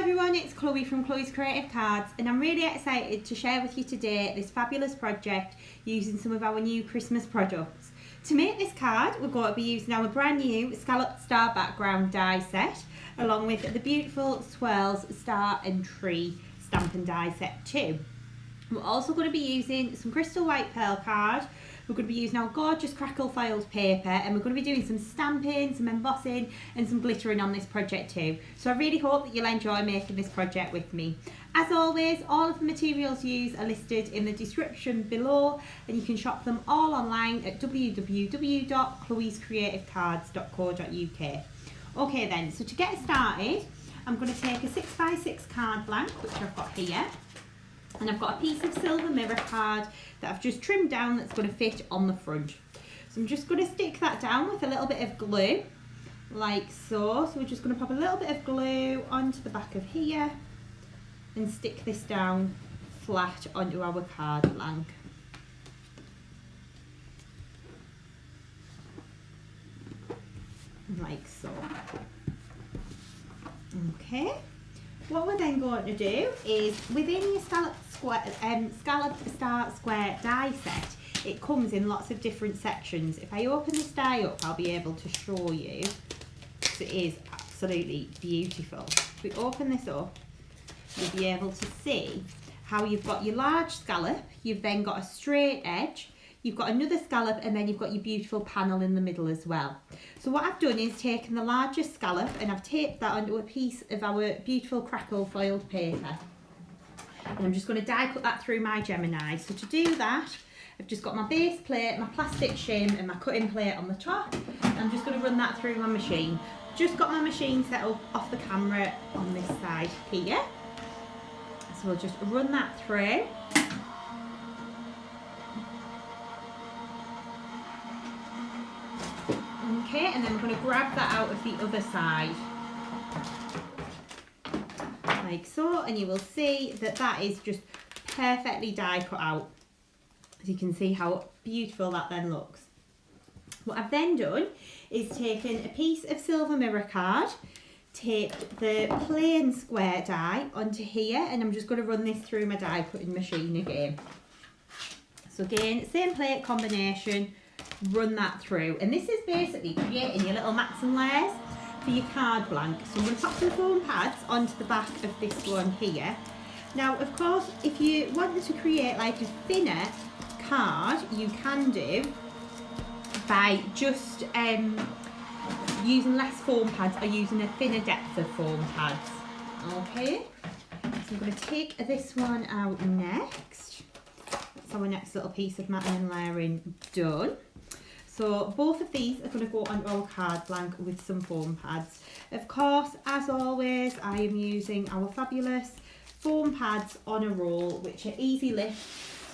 everyone, it's Chloe from Chloe's Creative Cards, and I'm really excited to share with you today this fabulous project using some of our new Christmas products. To make this card, we're going to be using our brand new scalloped star background die set, along with the beautiful swirls star and tree stamp and die set too. We're also going to be using some crystal white pearl card. We're going to be using our gorgeous crackle foiled paper, and we're going to be doing some stamping, some embossing and some glittering on this project too. So I really hope that you'll enjoy making this project with me. As always, all of the materials used are listed in the description below, and you can shop them all online at www.chloescreativecards.co.uk. Okay then, so to get started, I'm going to take a 6x6 card blank, which I've got here. And I've got a piece of silver mirror card that I've just trimmed down that's going to fit on the front. So I'm just going to stick that down with a little bit of glue, like so. So we're just going to pop a little bit of glue onto the back of here and stick this down flat onto our card blank. Like so. Okay. What we're then going to do is, within your scalloped star square die set, it comes in lots of different sections. If I open this die up, I'll be able to show you. It is absolutely beautiful. If we open this up, you'll be able to see how you've got your large scallop, you've then got a straight edge, you've got another scallop, and then you've got your beautiful panel in the middle as well. So what I've done is taken the largest scallop and I've taped that onto a piece of our beautiful crackle foiled paper. And I'm just going to die cut that through my Gemini. So to do that, I've just got my base plate, my plastic shim and my cutting plate on the top. I'm just going to run that through my machine. Just got my machine set up off the camera on this side here. So we'll just run that through. Okay, and then we're going to grab that out of the other side, like so, and you will see that that is just perfectly die cut out. As you can see how beautiful that then looks. What I've then done is taken a piece of silver mirror card, taped the plain square die onto here, and I'm just going to run this through my die cutting machine again. So again, same plate combination. Run that through, and this is basically creating your little mats and layers for your card blank. So I'm going to pop some foam pads onto the back of this one here. Now of course, if you wanted to create like a thinner card, you can do by just using less foam pads or using a thinner depth of foam pads. Okay, so I'm going to take this one out next. That's our next little piece of matting and layering done. So both of these are going to go onto our card blank with some foam pads. Of course, as always, I am using our fabulous foam pads on a roll, which are easy lift.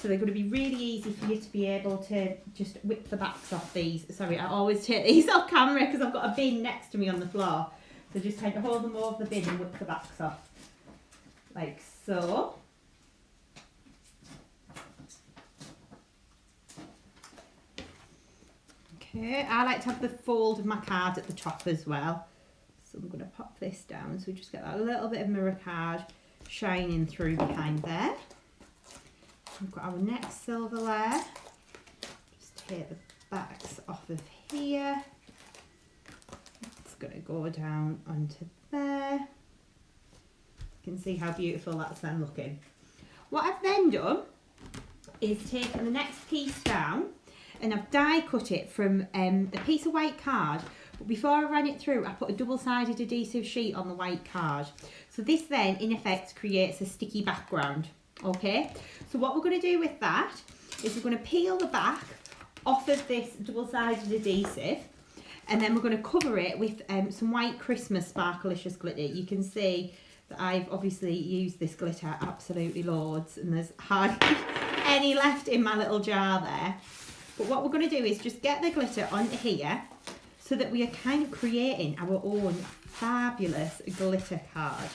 So they're going to be really easy for you to be able to just whip the backs off these. Sorry, I always take these off camera because I've got a bin next to me on the floor. So just trying to hold them over the bin and whip the backs off, like so. Okay, I like to have the fold of my card at the top as well. So I'm going to pop this down so we just get that little bit of mirror card shining through behind there. We've got our next silver layer. Just take the backs off of here. It's going to go down onto there. You can see how beautiful that's then looking. What I've then done is taken the next piece down, and I've die cut it from a piece of white card, but before I ran it through I put a double-sided adhesive sheet on the white card. So this then in effect creates a sticky background. Okay, so what we're going to do with that is we're going to peel the back off of this double-sided adhesive, and then we're going to cover it with some white Christmas sparklicious glitter. You can see that I've obviously used this glitter absolutely loads, and there's hardly any left in my little jar there. But what we're going to do is just get the glitter onto here so that we are kind of creating our own fabulous glitter card.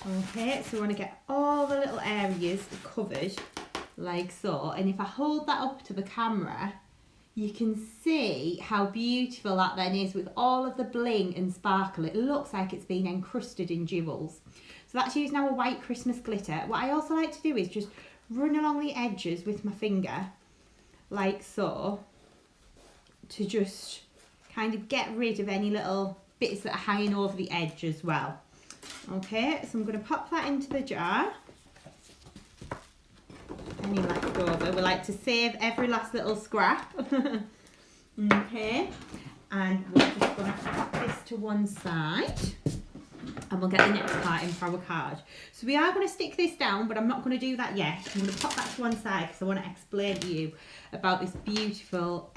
Okay, so we want to get all the little areas covered like so. And if I hold that up to the camera, you can see how beautiful that then is with all of the bling and sparkle. It looks like it's been encrusted in jewels. So that's using our white Christmas glitter. What I also like to do is just run along the edges with my finger, like so, to just kind of get rid of any little bits that are hanging over the edge as well. Okay, so I'm going to pop that into the jar. Any leftover, we like to save every last little scrap. Okay, and we're just going to put this to one side and we'll get the next part in for our card. So we are going to stick this down, but I'm not going to do that yet. I'm going to pop that to one side because I want to explain to you about this beautiful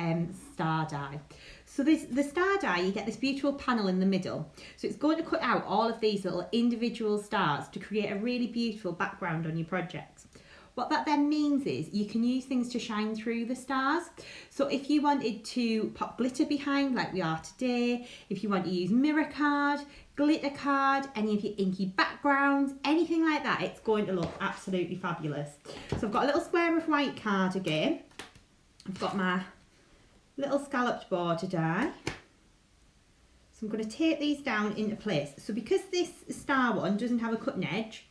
star die. So the star die, you get this beautiful panel in the middle. So it's going to cut out all of these little individual stars to create a really beautiful background on your project. What that then means is you can use things to shine through the stars. So if you wanted to pop glitter behind like we are today, if you want to use mirror card, glitter card, any of your inky backgrounds, anything like that, it's going to look absolutely fabulous. So I've got a little square of white card again. I've got my little scalloped border die. So I'm going to tape these down into place. So because this star one doesn't have a cutting edge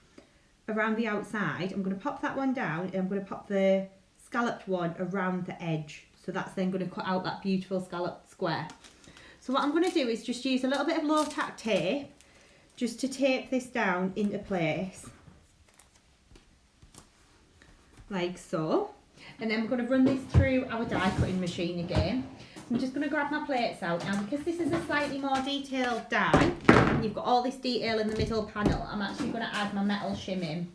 around the outside, I'm going to pop that one down and I'm going to pop the scalloped one around the edge. So that's then going to cut out that beautiful scalloped square. So what I'm going to do is just use a little bit of low tack tape just to tape this down into place. Like so. And then we're going to run this through our die cutting machine again. So I'm just going to grab my plates out now because this is a slightly more detailed die and you've got all this detail in the middle panel. I'm actually going to add my metal shim in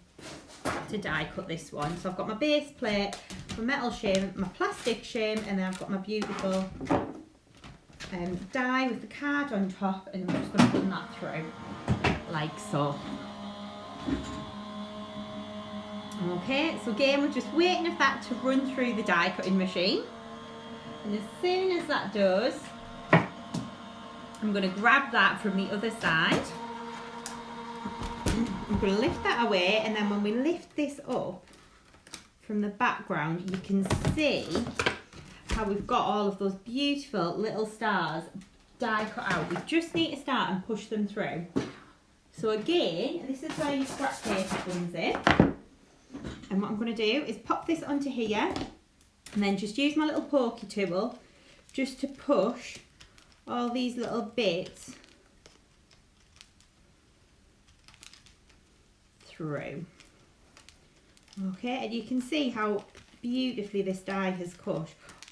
to die cut this one. So I've got my base plate, my metal shim, my plastic shim, and then I've got my beautiful die with the card on top, and I'm just going to run that through like so. Okay, so again we're just waiting for that to run through the die cutting machine, and as soon as that does, I'm going to grab that from the other side. I'm going to lift that away, and then when we lift this up from the background, you can see how we've got all of those beautiful little stars die cut out. We just need to start and push them through. So again, this is where your scrap paper comes in. And what I'm going to do is pop this onto here and then just use my little pokey tool just to push all these little bits through. Okay, and you can see how beautifully this die has cut.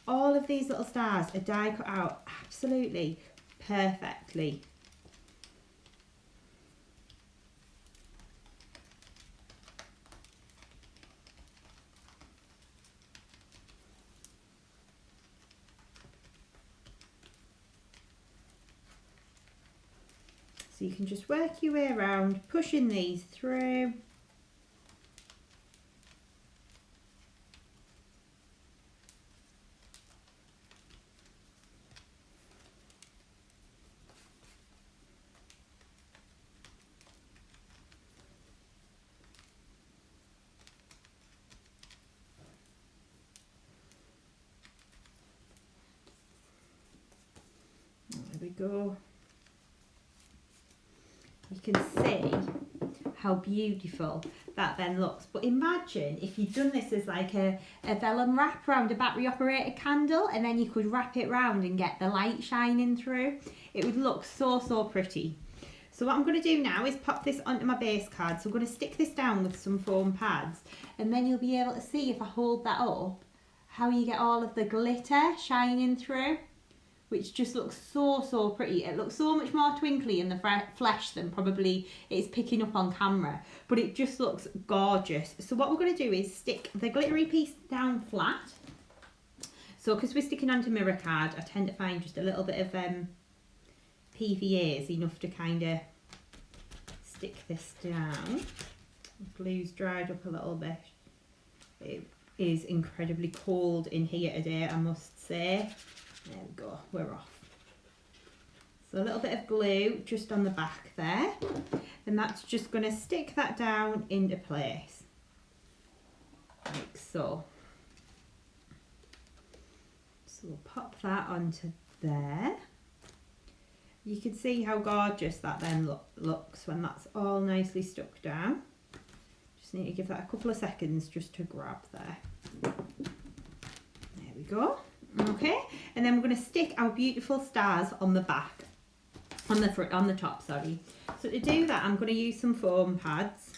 All of these little stars are die cut out absolutely perfectly. So you can just work your way around, pushing these through. There we go. You can see how beautiful that then looks. But imagine if you'd done this as like a vellum wrap around a battery operated candle, and then you could wrap it round and get the light shining through. It would look so, so pretty. So what I'm going to do now is pop this onto my base card. So I'm going to stick this down with some foam pads, and then you'll be able to see if I hold that up, how you get all of the glitter shining through, which just looks so, so pretty. It looks so much more twinkly in the flesh than probably it's picking up on camera, but it just looks gorgeous. So what we're going to do is stick the glittery piece down flat. So because we're sticking onto mirror card, I tend to find just a little bit of PVA is enough to kind of stick this down. The glue's dried up a little bit. It is incredibly cold in here today, I must say. There we go, we're off. So a little bit of glue just on the back there, and that's just going to stick that down into place, like so. So So we'll pop that onto there. You can see how gorgeous that then looks when that's all nicely stuck down. Just need to give that a couple of seconds just to grab there. There we go. Okay, and then we're going to stick our beautiful stars on the back, on the front, on the top, sorry. So to do that, I'm going to use some foam pads.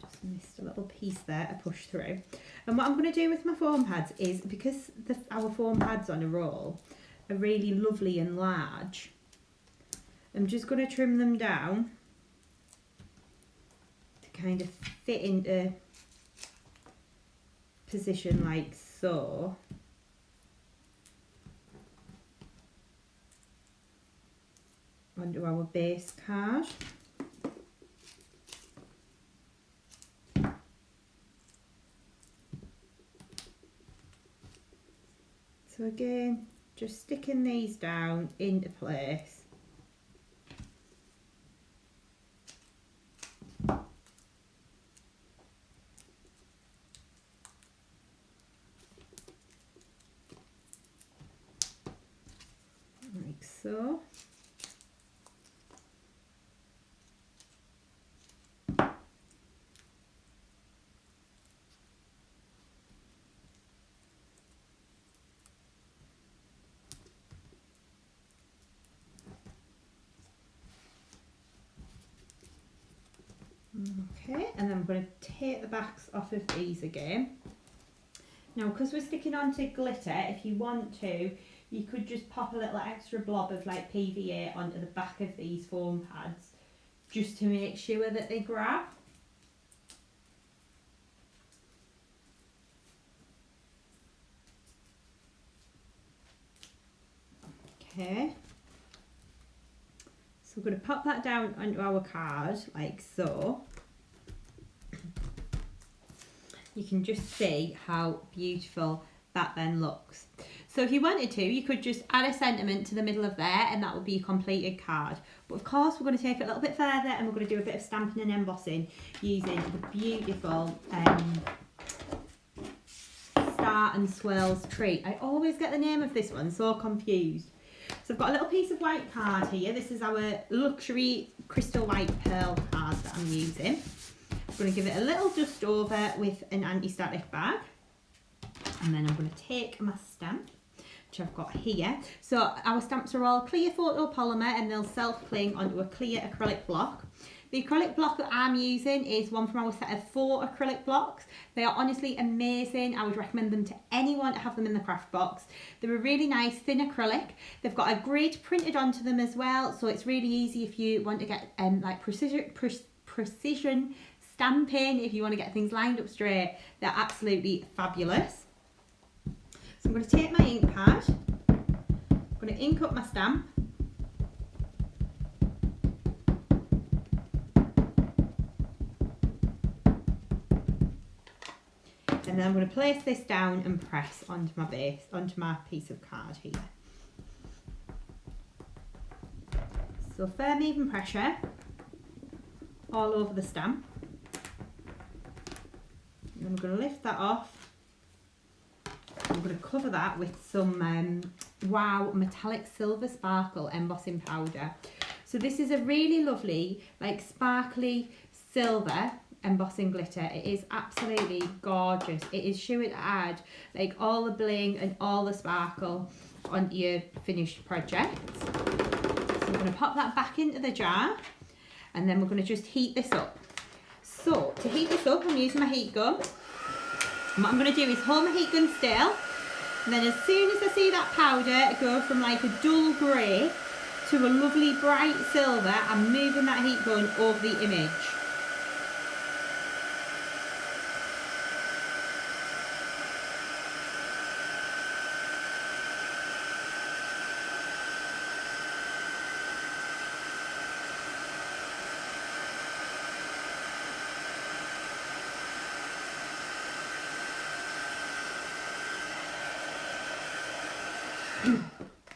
Just missed a little piece there to push through. And what I'm going to do with my foam pads is, because our foam pads on a roll are really lovely and large, I'm just going to trim them down to kind of fit into position like so. Onto our base card. So again, just sticking these down into place. Like so. Okay, and then I'm going to take the backs off of these again. Now, because we're sticking onto glitter, if you want to, you could just pop a little extra blob of like PVA onto the back of these foam pads, just to make sure that they grab. Okay. So we're going to pop that down onto our card like so. You can just see how beautiful that then looks. So if you wanted to, you could just add a sentiment to the middle of there and that would be a completed card. But of course we're going to take it a little bit further and we're going to do a bit of stamping and embossing using the beautiful Star and Swirls tree. I always get the name of this one so confused. So I've got a little piece of white card here. This is our luxury crystal white pearl card that I'm using. I'm going to give it a little dust over with an anti-static bag. And then I'm going to take my stamp, which I've got here. So our stamps are all clear photopolymer and they'll self-cling onto a clear acrylic block. The acrylic block that I'm using is one from our set of 4 acrylic blocks. They are honestly amazing. I would recommend them to anyone to have them in the craft box. They're a really nice thin acrylic. They've got a grid printed onto them as well, so it's really easy if you want to get like precision stamping, if you want to get things lined up straight. They're absolutely fabulous. So I'm going to take my ink pad, I'm going to ink up my stamp. And then I'm going to place this down and press onto my base, onto my piece of card here. So firm even pressure all over the stamp. And I'm going to lift that off. I'm going to cover that with some Wow Metallic Silver Sparkle embossing powder. So this is a really lovely, like sparkly silver embossing glitter. It is absolutely gorgeous. It is sure to add like all the bling and all the sparkle onto your finished project. So I'm going to pop that back into the jar and then we're going to just heat this up. So to heat this up, I'm using my heat gun. And what I'm going to do is hold my heat gun still, and then as soon as I see that powder go from like a dull grey to a lovely bright silver, I'm moving that heat gun over the image.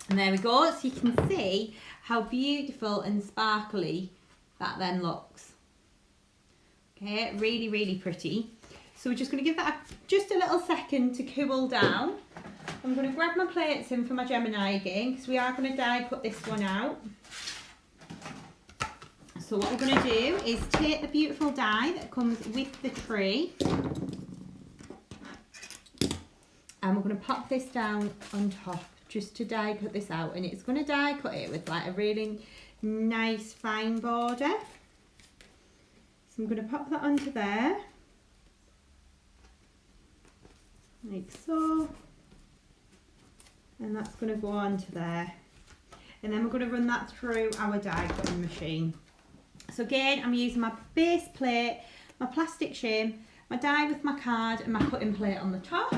And there we go, so you can see how beautiful and sparkly that then looks. Okay, really, really pretty. So we're just going to give that just a little second to cool down. I'm going to grab my plates in for my Gemini again because we are going to die cut this one out. So what we're going to do is take the beautiful die that comes with the tree and we're going to pop this down on top just to die cut this out, and it's going to die cut it with like a really nice fine border. So I'm going to pop that onto there, like so, and that's going to go onto there, and then we're going to run that through our die cutting machine. So again, I'm using my base plate, my plastic shim, my die with my card and my cutting plate on the top.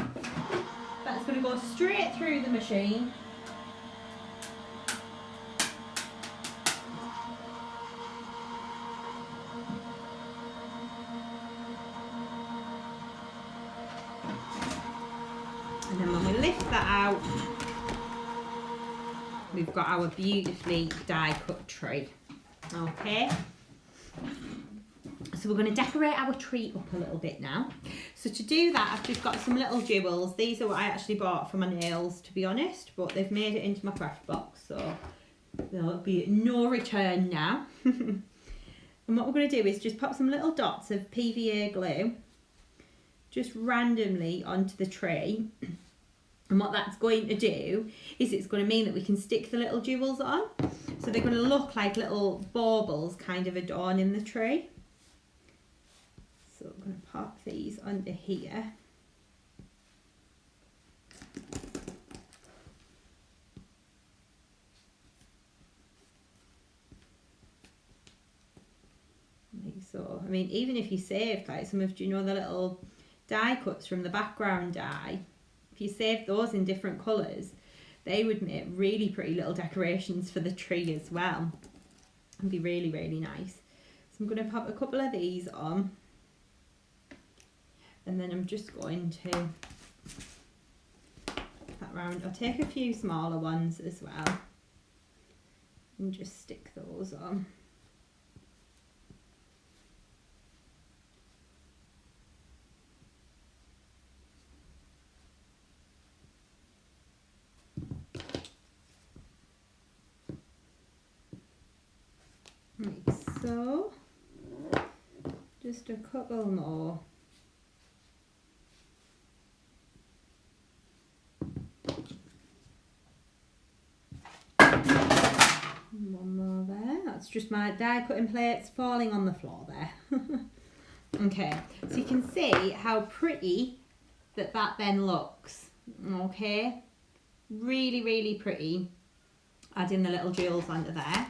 That's going to go straight through the machine. And then when we lift that out, we've got our beautifully die cut tree. Okay. So we're going to decorate our tree up a little bit now. So to do that, I've just got some little jewels. These are what I actually bought for my nails, to be honest, but they've made it into my craft box, so there'll be no return now. And what we're going to do is just pop some little dots of PVA glue just randomly onto the tree. And what that's going to do is it's going to mean that we can stick the little jewels on. So they're going to look like little baubles kind of adorning the tree. So I'm going to pop these under here. Like so. I mean, even if you saved like some of, do you know, the little die cuts from the background die, if you saved those in different colours, they would make really pretty little decorations for the tree as well. It'd be really, really nice. So I'm going to pop a couple of these on. And then I'm just going to put that round. I'll take a few smaller ones as well and just stick those on. Like so. Just a couple more. One more there. That's just my die cutting plates falling on the floor there. Okay, so you can see how pretty that then looks. Okay, really, really pretty. Adding the little jewels onto there.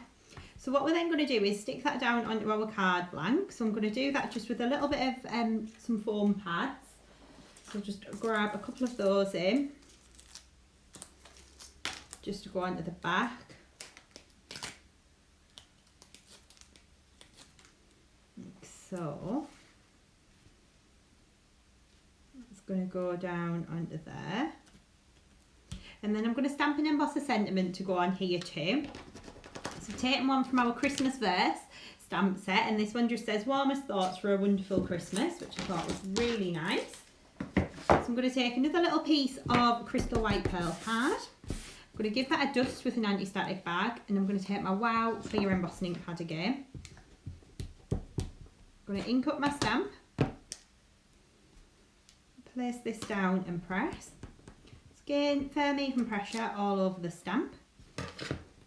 So what we're then going to do is stick that down onto our card blank. So I'm going to do that just with a little bit of some foam pads. So just grab a couple of those in, just to go onto the back. Like so. It's going to go down onto there. And then I'm going to stamp and emboss a sentiment to go on here too. So I've taken one from our Christmas verse stamp set, and this one just says warmest thoughts for a wonderful Christmas, which I thought was really nice. So I'm going to take another little piece of crystal white pearl card. I'm going to give that a dust with an anti-static bag, and I'm going to take my Wow clear embossing ink pad again. I'm going to ink up my stamp, place this down and press. Again, firm even pressure all over the stamp.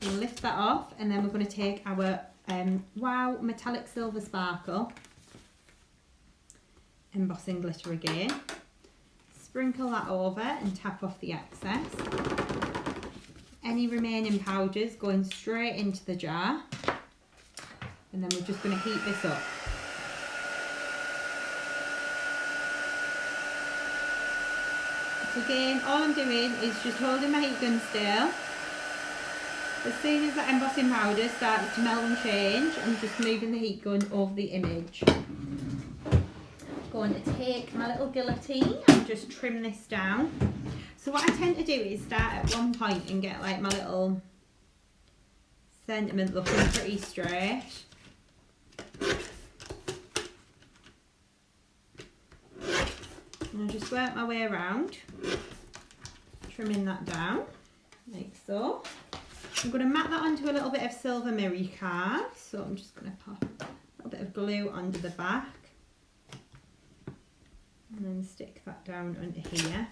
We'll lift that off, and then we're going to take our Wow metallic silver sparkle embossing glitter again. Sprinkle that over and tap off the excess. Any remaining powders going straight into the jar, and then we're just going to heat this up. So again, all I'm doing is just holding my heat gun still. As soon as that embossing powder starts to melt and change, I'm just moving the heat gun over the image. Going to take my little guillotine and just trim this down. So what I tend to do is start at one point and get like my little sentiment looking pretty straight. And I just work my way around, trimming that down, like so. I'm going to mat that onto a little bit of silver mirror card, so I'm just going to pop a little bit of glue onto the back and then stick that down onto here.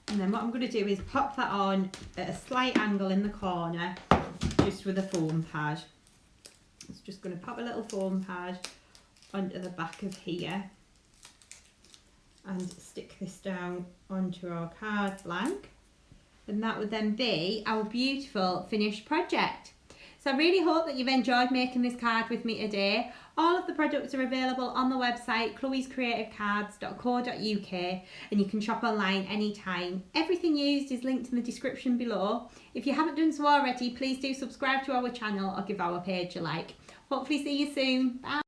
And then what I'm going to do is pop that on at a slight angle in the corner, just with a foam pad. It's just going to pop a little foam pad onto the back of here and stick this down onto our card blank. And that would then be our beautiful finished project. So I really hope that you've enjoyed making this card with me today. All of the products are available on the website chloescreativecards.co.uk, and you can shop online anytime. Everything used is linked in the description below. If you haven't done so already, please do subscribe to our channel or give our page a like. Hopefully see you soon. Bye.